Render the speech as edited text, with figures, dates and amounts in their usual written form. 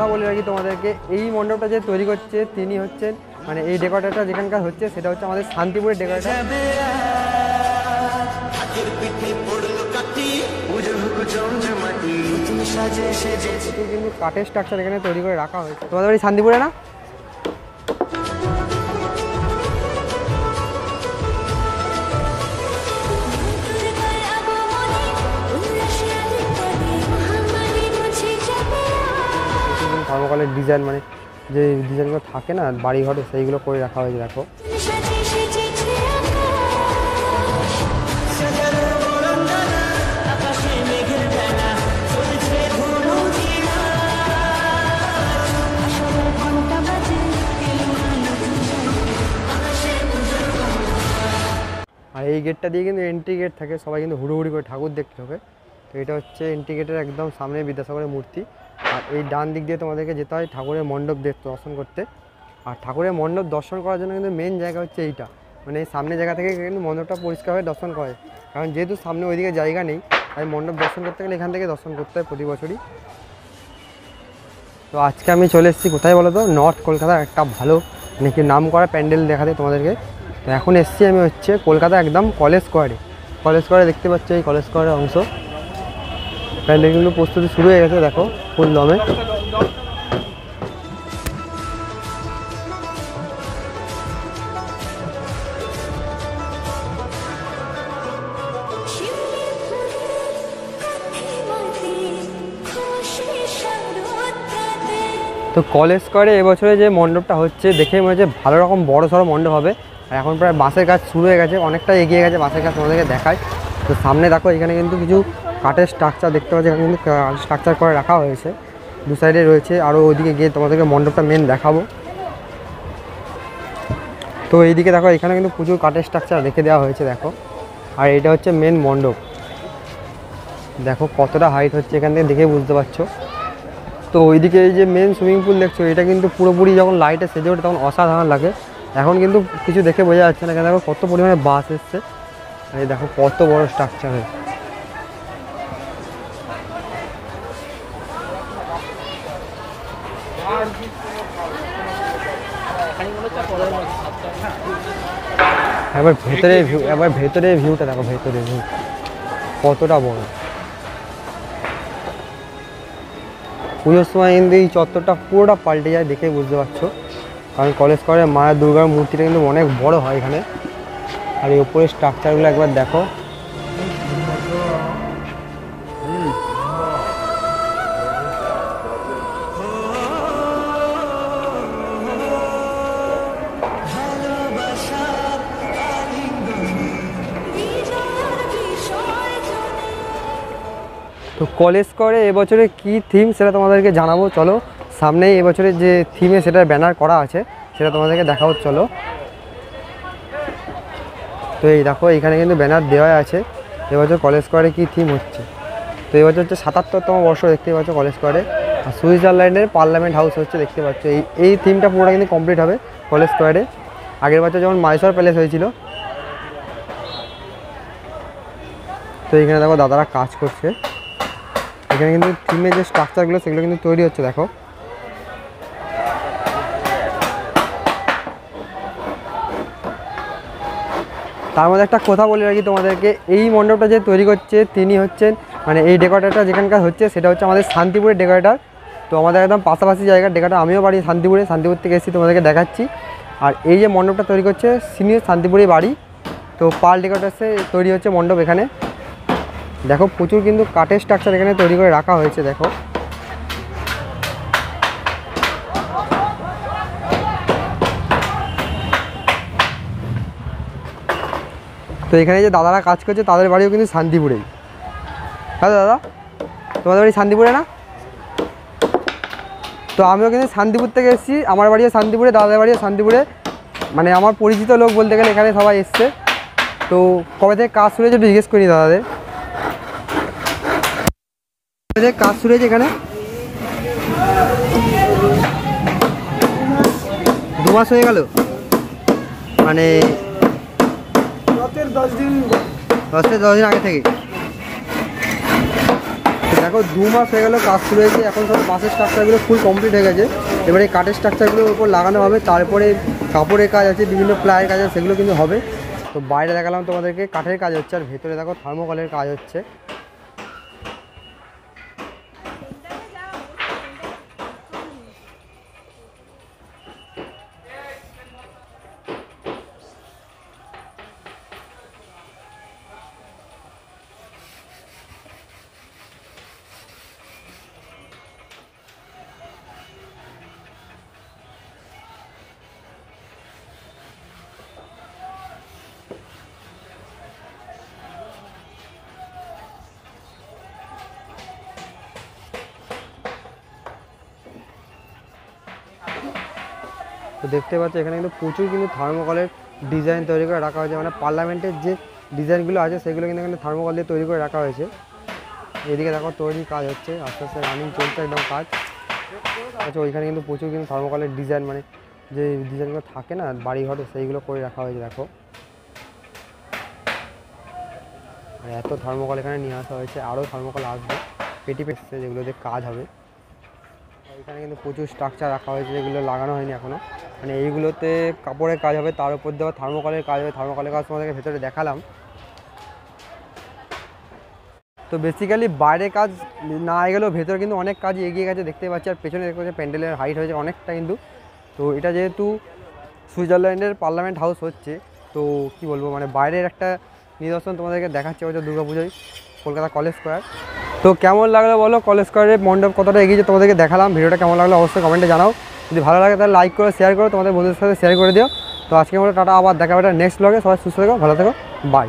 কথা বলে রাখি তোমাদেরকে, এই মণ্ডপটা যে তৈরি করছে তিনি হচ্ছেন মানে এই ডেকোরেটরটা যেখানকার হচ্ছে সেটা হচ্ছে আমাদের শান্তিপুরের ডেকোরেটর। কিন্তু কাঠের স্ট্রাকচার এখানে তৈরি করে রাখা হয়েছে। তোমাদের বাড়ি শান্তিপুরে না? থার্মোকলের ডিজাইন মানে যে ডিজাইনগুলো থাকে না বাড়ি ঘরে সেইগুলো করে রাখা হয়েছে। দেখো আর এই গেটটা দিয়ে কিন্তু এন্ট্রি গেট থাকে, সবাই কিন্তু হুড়োহুড়ি করে ঠাকুর দেখতে হবে। তো এটা হচ্ছে এন্ট্রি গেটের একদম সামনে বিদ্যাসাগরের মূর্তি। আর এই ডান দিক দিয়ে তোমাদেরকে যেতে হয় ঠাকুরের মণ্ডপ দেখতে দর্শন করতে। আর ঠাকুরের মণ্ডপ দর্শন করার জন্য কিন্তু মেন জায়গা হচ্ছে এইটা, মানে এই সামনে জায়গা থেকে কিন্তু মণ্ডপটা পরিষ্কারভাবে দর্শন করে, কারণ যেহেতু সামনে ওইদিকে জায়গা নেই তাই মণ্ডপ দর্শন করতে গেলে এখান থেকে দর্শন করতে হয় প্রতি বছরই। তো আজকে আমি চলে এসেছি কোথায় বলো তো, নর্থ কলকাতার একটা ভালো নাকি নাম করা প্যান্ডেল দেখাতে তোমাদেরকে। তো এখন এসেছি আমি হচ্ছে কলকাতা একদম কলেজ স্কোয়ারে। কলেজ স্কোয়ারে দেখতে পাচ্ছি এই কলেজ স্কোয়ারের অংশ। প্যান্ডেল কিন্তু প্রস্তুতি শুরু হয়ে গেছে, দেখো ফুল দমে। তো কলেজ স্কোয়ারে এবছরে যে মণ্ডপটা হচ্ছে দেখে মনে হচ্ছে ভালো রকম বড় সড়ো মণ্ডপ হবে। আর এখন প্রায় বাঁশের কাজ শুরু হয়ে গেছে, অনেকটা এগিয়ে গেছে বাঁশের কাজ, তোমাদেরকে দেখায়। তো সামনে দেখো এখানে কিন্তু কিছু কাঠের স্ট্রাকচার দেখতে পাচ্ছি, এখানে কিন্তু স্ট্রাকচার করে রাখা হয়েছে। দু সাইডে রয়েছে, আরও ওইদিকে গিয়ে তোমাদেরকে মণ্ডপটা মেন দেখাবো। তো এইদিকে দেখো এখানে কিন্তু প্রচুর কাঠের স্ট্রাকচার রেখে দেওয়া হয়েছে দেখো। আর এটা হচ্ছে মেন মণ্ডপ, দেখো কতটা হাইট হচ্ছে এখান থেকে দেখে বুঝতে পারছো। তো ওইদিকে এই যে মেন সুইমিং পুল দেখছো এটা কিন্তু পুরোপুরি যখন লাইটে সেজে ওঠে তখন অসাধারণ লাগে। এখন কিন্তু কিছু দেখে বোঝা যাচ্ছে না, এখানে দেখো কত পরিমাণে বাস এসছে। এই দেখো কত বড় স্ট্রাকচার হয়েছে। একবার ভেতরে ভিউটা দেখো, ভেতরে ভিউ কতটা বড়। পুজোর সময় কিন্তু এই চত্বরটা পুরোটা পাল্টে যায়, দেখেই বুঝতে পারছো। কারণ কলেজ স্কোয়ারে মা দুর্গার মূর্তিটা কিন্তু অনেক বড় হয় এখানে। আর এই উপরের স্ট্রাকচারগুলো একবার দেখো। তো কলেজ স্কোয়ারে এবছরে কী থিম সেটা তোমাদেরকে জানাবো, চলো। সামনেই এবছরের যে থিমে সেটা ব্যানার করা আছে সেটা তোমাদেরকে দেখাবো, চলো। তো এই দেখো এখানে কিন্তু ব্যানার দেওয়া আছে এবছর কলেজ স্কোয়ারে কী থিম হচ্ছে। তো এবছর হচ্ছে ৭৭তম বর্ষ দেখতে পাচ্ছ কলেজ স্কোয়ারে। আর সুইজারল্যান্ডের পার্লামেন্ট হাউস হচ্ছে দেখতে পাচ্ছ। এই থিমটা পুরোটা কিন্তু কমপ্লিট হবে কলেজ স্কোয়ারে। আগের বছর যেমন মাইসর প্যালেস হয়েছিল। তো এখানে দেখো দাদারা কাজ করছে, এখানে কিন্তু থিমের যে স্ট্রাকচারগুলো সেগুলো কিন্তু তৈরি হচ্ছে দেখো। তার মধ্যে একটা কথা বলে রাখি তোমাদেরকে, এই মণ্ডপটা যে তৈরি করছে তিনি হচ্ছেন মানে এই ডেকোরেটরটা যেখানকার হচ্ছে সেটা হচ্ছে আমাদের শান্তিপুরের ডেকোরেটর। তো আমাদের একদম পাশাপাশি জায়গার ডেকোরেটর, আমিও বাড়ি শান্তিপুরে, শান্তিপুর থেকে এসেছি তোমাদেরকে দেখাচ্ছি। আর এই যে মণ্ডপটা তৈরি করছে সিনিয়র শান্তিপুরে বাড়ি। তো পাল ডেকোরেটার্সে তৈরি হচ্ছে মণ্ডপ এখানে। দেখো প্রচুর কিন্তু কাঠের স্ট্রাকচার এখানে তৈরি করে রাখা হয়েছে দেখো। তো এখানে যে দাদারা কাজ করছে তাদের বাড়িও কিন্তু শান্তিপুরেই। হ্যাঁ দাদা, তোমাদের বাড়ি শান্তিপুরে না? তো আমিও কিন্তু শান্তিপুর থেকে এসেছি, আমার বাড়িও শান্তিপুরে, দাদাদের বাড়িও শান্তিপুরে। মানে আমার পরিচিত লোক বলতে গেলে এখানে সবাই এসছে। তো কবে থেকে কাজ শুরু হয়েছে একটু জিজ্ঞেস করিনি দাদাদের। কাজ শুরু হয়েছে এখানে 2 মাস হয়ে গেল, মানে 10 দিন আগে থেকে। দেখো 2 মাস হয়ে গেল কাজ শুরু হয়েছে, এখন সব বাসের স্ট্রাকচারগুলো ফুল কমপ্লিট হয়ে গেছে। এবারে কাঠের স্ট্রাকচারগুলোর উপর লাগানো হবে, তারপরে কাপড়ের কাজ আছে, বিভিন্ন প্লাইয়ের কাজ আছে, সেগুলো কিন্তু হবে। তো বাইরে দেখালাম তোমাদেরকে কাঠের কাজ হচ্ছে, আর ভেতরে দেখো থার্মোকলের কাজ হচ্ছে। তো দেখতে পাচ্ছ এখানে কিন্তু প্রচুর কিন্তু থার্মোকলের ডিজাইন তৈরি করে রাখা হয়েছে, মানে পার্লামেন্টের যে ডিজাইনগুলো আছে সেগুলো কিন্তু এখানে থার্মোকল দিয়ে তৈরি করে রাখা হয়েছে। এদিকে দেখো তৈরি কাজ হচ্ছে, আস্তে আস্তে রানিং চলছে একদম কাজ। আচ্ছা ওইখানে কিন্তু প্রচুর কিন্তু থার্মোকলের ডিজাইন, মানে যে ডিজাইনগুলো থাকে না বাড়ি ঘরে, সেইগুলো করে রাখা হয়েছে দেখো। আর এত থার্মোকল এখানে নিয়ে আসা হয়েছে, আরও থার্মোকল আসবে পেটি পেটছে, যেগুলো দিয়ে কাজ হবে। এখানে কিন্তু প্রচুর স্ট্রাকচার রাখা হয়েছে, যেগুলো লাগানো হয়নি এখনও, মানে এইগুলোতে কাপড়ের কাজ হবে, তার উপর দেওয়া থার্মোকলের কাজ হবে। থার্মোকলের কাজ তোমাদেরকে ভেতরে দেখালাম। তো বেসিক্যালি বাইরে কাজ না এগেলেও ভেতরে কিন্তু অনেক কাজ এগিয়ে গেছে দেখতে পাচ্ছি। আর পেছনে দেখতে পাচ্ছি প্যান্ডেলের হাইট হয়েছে অনেকটা কিন্তু। তো এটা যেহেতু সুইজারল্যান্ডের পার্লামেন্ট হাউস হচ্ছে, তো কি বলবো, মানে বাইরের একটা নিদর্শন তোমাদেরকে দেখাচ্ছে হয়তো দুর্গাপুজোয় কলকাতা কলেজ স্কোয়ার। তো কেমন লাগলো বলো, কলেজ স্কোয়ারের মণ্ডপ কতটা এগিয়েছে তোমাদেরকে দেখালাম। ভিডিওটা কেমন লাগলো অবশ্যই কমেন্টে জানাও। যদি ভালো লাগে তাহলে লাইক করো, শেয়ার করো, তোমাদের বন্ধুদের সাথে শেয়ার করে দিও। তো আজকে আমরা টাটা, আবার দেখা হবে নেক্সট ব্লগে। সবাই সুস্থ থেকো, ভালো থেকো, বাই।